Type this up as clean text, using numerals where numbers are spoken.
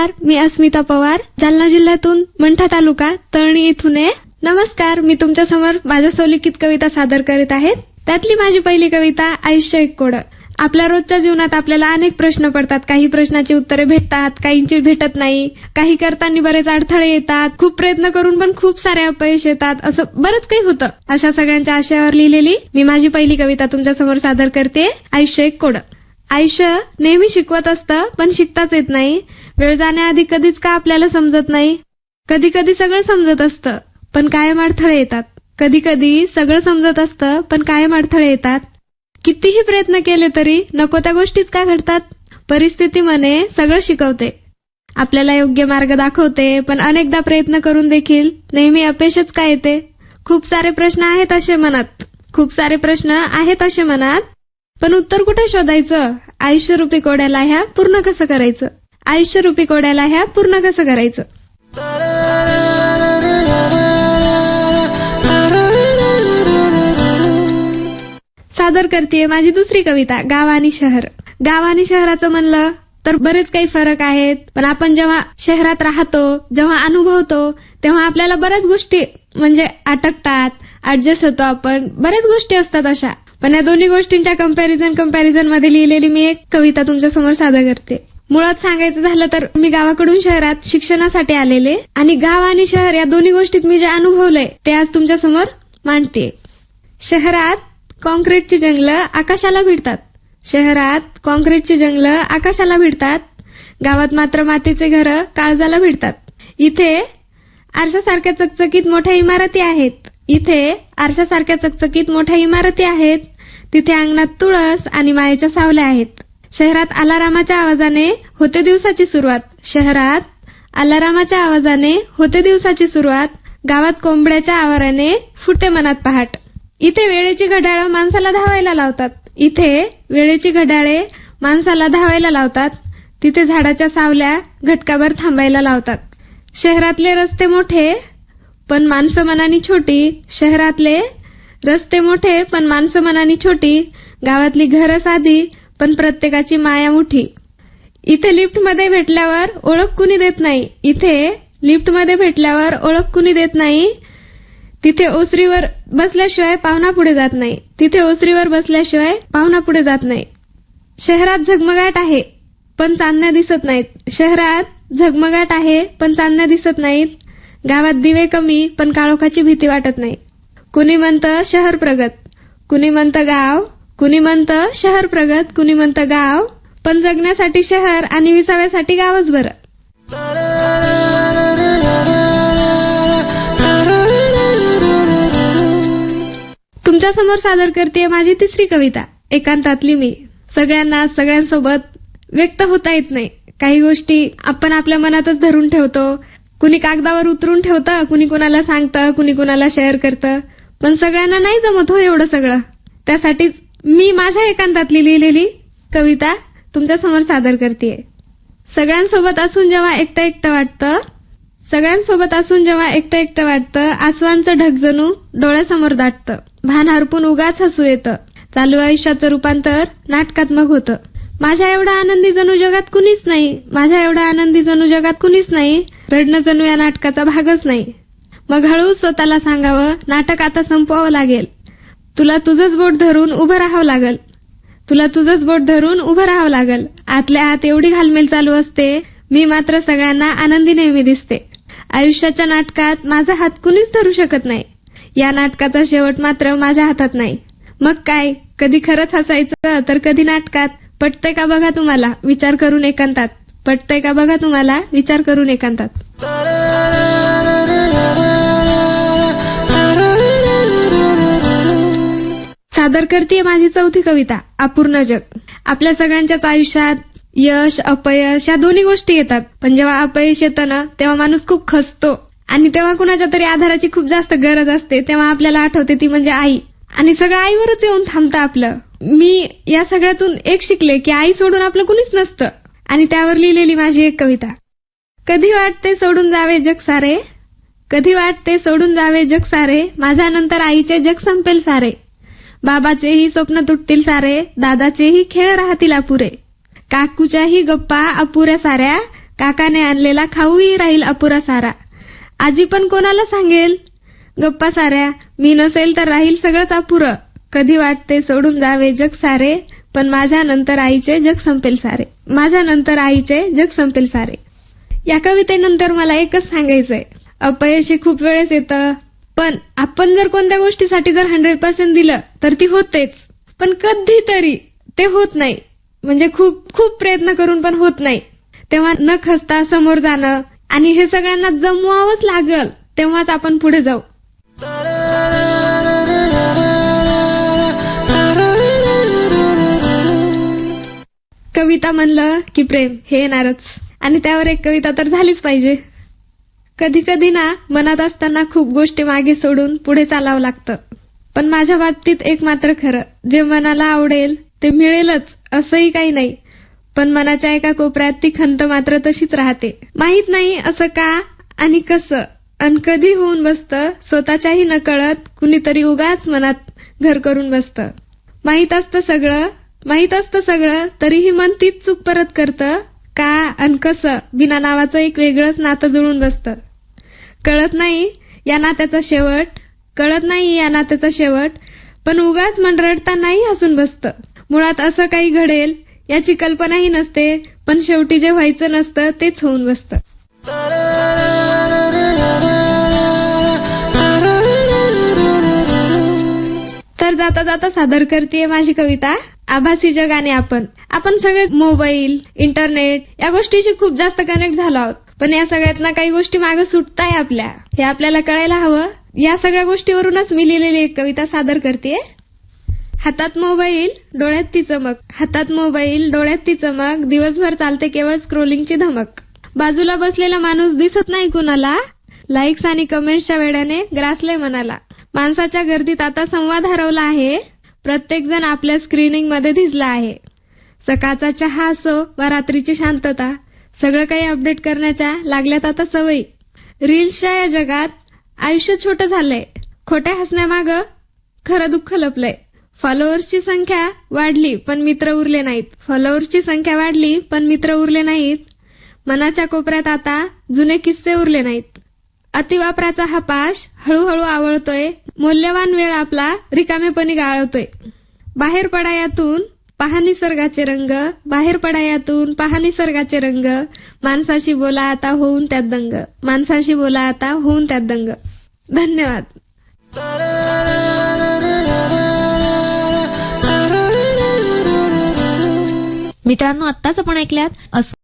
नमस्कार, मी अस्मिता पवार, जालना जिल्ह्यातून मंठा तालुका तळणी इथून आहे. नमस्कार, मी तुमच्या समोर माझ्या लिखित कविता सादर करीत आहे. त्यातली माझी पहिली कविता आयुष्य एक कोडं. आपल्या रोजच्या जीवनात आपल्याला अनेक प्रश्न पडतात. काही प्रश्नाची उत्तरे भेटतात, काहींची भेटत नाही. काही करताना बरेच अडथळे येतात. खूप प्रयत्न करून पण खूप सारे अपयश येतात. असं बरंच काही होतं. अशा सगळ्यांच्या आशयावर लिहिलेली मी माझी पहिली कविता तुमच्या समोर सादर करते. आयुष्य एक कोडं. आयुष्य नेहमी शिकवत असतं, पण शिकताच येत नाही. वेळ जाण्याआधी कधीच का आपल्याला समजत नाही. कधी कधी सगळं समजत असतं, पण कायम अडथळे येतात. कधी कधी सगळं समजत असतं, पण कायम अडथळे येतात. कितीही प्रयत्न केले तरी नको त्या गोष्टीच का घडतात. परिस्थिती मने सगळं शिकवते, आपल्याला योग्य मार्ग दाखवते, पण अनेकदा प्रयत्न करून देखील नेहमी अपयशच का येते. खूप सारे प्रश्न आहेत असे मनात, पण उत्तर कुठे शोधायचं. आयुष्यरूपी कोड्याला ह्या पूर्ण कसं करायचं. सादर करतेय माझी दुसरी कविता गाव आणि शहर. गाव आणि शहराचं म्हणलं तर बरेच काही फरक आहेत, पण आपण जेव्हा शहरात राहतो, जेव्हा अनुभवतो, तेव्हा आपल्याला बऱ्याच गोष्टी म्हणजे अटकतात, ऍडजस्ट होतो आपण. बऱ्याच गोष्टी असतात अशा, पण या दोन्ही गोष्टींच्या कंपॅरिझन मध्ये लिहिलेली मी एक कविता तुमच्या समोर सादर करते. मुळात सांगायचं झालं तर मी गावाकडून शहरात शिक्षणासाठी आलेले, आणि गाव आणि शहर या दोन्ही गोष्टीत मी जे अनुभवलंय ते आज तुमच्या समोर मांडते. शहरात कॉन्क्रीटची जंगलं आकाशाला भिडतात. गावात मात्र मातीचे घरं काळजाला भिडतात. इथे आरशासारख्या चकचकीत मोठ्या इमारती आहेत. तिथे अंगणात तुळस आणि मायेच्या सावल्या आहेत. शहरात अलारामाच्या आवाजाने होते दिवसाची सुरुवात. गावात कोंबड्याच्या आवाराने फुटे मनात पहाट. इथे वेळेची घड्याळं माणसाला धावायला लावतात. तिथे झाडाच्या सावल्या घटकाभर थांबायला लावतात. शहरातले रस्ते मोठे पण माणसं मनानी छोटी. गावातली घरं साधी पण प्रत्येकाची माया मोठी. इथे लिफ्टमध्ये भेटल्यावर ओळख कुणी देत नाही. तिथे ओसरीवर बसल्याशिवाय पाहुणा पुढे जात नाही. शहरात झगमगाट आहे पण चांदण्या दिसत नाहीत. गावात दिवे कमी पण काळोखाची भीती वाटत नाही. कुणी म्हणतं शहर प्रगत, कुणी म्हणतं गाव, पण जगण्यासाठी शहर आणि विसाव्यासाठी गावच बरं. तुमच्या समोर सादर करते माझी तिसरी कविता एकांतातली मी. सगळ्यांसोबत व्यक्त होता येत नाही. काही गोष्टी आपण आपल्या मनातच धरून ठेवतो. कुणी कागदावर उतरून ठेवतं, कुणी कुणाला सांगतं, कुणी कुणाला शेअर करतं, पण सगळ्यांना नाही जमत हो एवढं सगळं. त्यासाठीच मी माझ्या एकांतातली लिहिलेली कविता तुमच्या समोर सादर करतेय. सगळ्यांसोबत असून जेव्हा एकटं एकटं वाटतं, आसवांचं ढग जणू डोळ्यासमोर दाटतं. भान हरपून उगाच हसू येतं. चालू आयुष्याचं रूपांतर नाटकात्मक होतं. माझ्या एवढा आनंदी जणू जगात कुणीच नाही. रडणं जणू या नाटकाचा भागच नाही. मग हळूच स्वतःला सांगावं, नाटक आता संपवावं लागेल. तुला तुझंच बोट धरून उभं राहावं लागल. आतल्या आत एवढी घालमेल चालू असते, मी मात्र सगळ्यांना आनंदी नेहमी दिसते. आयुष्याच्या नाटकात माझा हात कुणीच धरू शकत नाही. या नाटकाचा शेवट मात्र माझ्या हातात नाही. मग काय, कधी खरंच हसायचं तर कधी नाटकात. पटतंय का बघा तुम्हाला विचार करून एकांतात. सादर करतेय माझी चौथी कविता अपूर्ण जग. आपल्या सगळ्यांच्याच आयुष्यात यश अपयश या दोन्ही गोष्टी येतात, पण जेव्हा अपयश येतं ना तेव्हा माणूस खूप खचतो, आणि तेव्हा कुणाच्या तरी आधाराची खूप जास्त गरज असते. तेव्हा आपल्याला आठवते ती म्हणजे आई, आणि सगळं आईवरच येऊन थांबतं आपलं. मी या सगळ्यातून एक शिकले की आई सोडून आपलं कुणीच नसतं, आणि त्यावर लिहिलेली माझी एक कविता. कधी वाटते सोडून जावे जग सारे, माझ्यानंतर आईचे जग संपेल सारे. बाबाचेही स्वप्न तुटतील सारे, दादाचेही खेळ राहतील अपुरे. काकूच्याही गप्पा अपुऱ्या साऱ्या, काकाने आणलेला खाऊही राहील अपुरा सारा. आजी पण कोणाला सांगेल गप्पा साऱ्या, मी नसेल तर राहील सगळंच अपुरं. कधी वाटते सोडून जावे जग सारे, पण माझ्या नंतर आईचे जग संपेल सारे. माझ्या नंतर आईचे जग संपेल सारे. या कवितेनंतर मला एकच सांगायचंय, अपयशी खूप वेळेस येतं, पण आपण जर कोणत्या गोष्टीसाठी जर 100% दिलं तर ती होतेच. पण कधीतरी ते होत नाही, म्हणजे खूप खूप प्रयत्न करून पण होत नाही. तेव्हा न खचता समोर जाणं आणि हे सगळ्यांना जमवावंच लागल, तेव्हाच आपण पुढे जाऊ. कविता म्हणलं की प्रेम हे येणारच, आणि त्यावर एक कविता तर झालीच पाहिजे. कधी कधी ना मनात असताना खूप गोष्टी मागे सोडून पुढे चालावं लागतं. पण माझ्या बाबतीत एक मात्र खरं, जे मनाला आवडेल ते मिळेलच असंही काही नाही. पण मनाच्या एका कोपऱ्यात ती खंत मात्र तशीच राहते. माहित नाही असं का आणि कसं आणि कधी होऊन बसतं, स्वतःच्याही नकळत कुणीतरी उगाच मनात घर करून बसतं. माहित असतं सगळं तरीही मन तीच चूक परत करतं. का आणि कसं बिना नावाचं एक वेगळंच नातं जुळून बसतं. कळत नाही या नात्याचा शेवट, पण उगाच मन रडतानाही हसून बसतं. मुळात असं काही घडेल याची कल्पनाही नसते, पण शेवटी जे व्हायचं नसतं तेच होऊन बसतं. तर जाता जाता सादर करतेय माझी कविता, आभासी जग आणि आपण सगळे मोबाईल, इंटरनेट या गोष्टीशी खूप जास्त कनेक्ट झालो आहोत. पण या सगळ्यातनं काही गोष्टी मागे सुटताय आपल्या, हे आपल्याला कळायला हवं. या सगळ्या गोष्टीवरूनच मी लिहिलेली एक कविता सादर करतेय. हातात मोबाईल डोळ्यात ती चमक, दिवसभर चालते केवळ स्क्रोलिंगची धमक. बाजूला बसलेला माणूस दिसत नाही कुणाला, लाईक्स आणि कमेंट्सच्या वेड्याने ग्रासले मनाला. माणसाच्या गर्दीत आता संवाद हरवला आहे, प्रत्येक जण आपल्या स्क्रीनिंग मध्ये धिजला आहे. सकाळचा चहा असो वा रात्रीची शांतता, सगळं काही अपडेट करण्याच्या लागल्यात आता सवयी. रील्सच्या या जगात आयुष्य छोटं झालंय, खोट्या हसण्यामागं खरं दुःख लपलंय. फॉलोअर्सची संख्या वाढली पण मित्र उरले नाहीत. मनाच्या कोपऱ्यात आता जुने किस्से उरले नाहीत. अतिवापराचा हा पाश हळूहळू आवळतोय, मौल्यवान वेळ आपला रिकामेपणी गाळवतोय. बाहेर पडा यातून पहा निसर्गाचे रंग, माणसाशी बोला आता होऊन त्यात दंग. धन्यवाद. मित्रांनो, आत्ताच आपण ऐकल्यात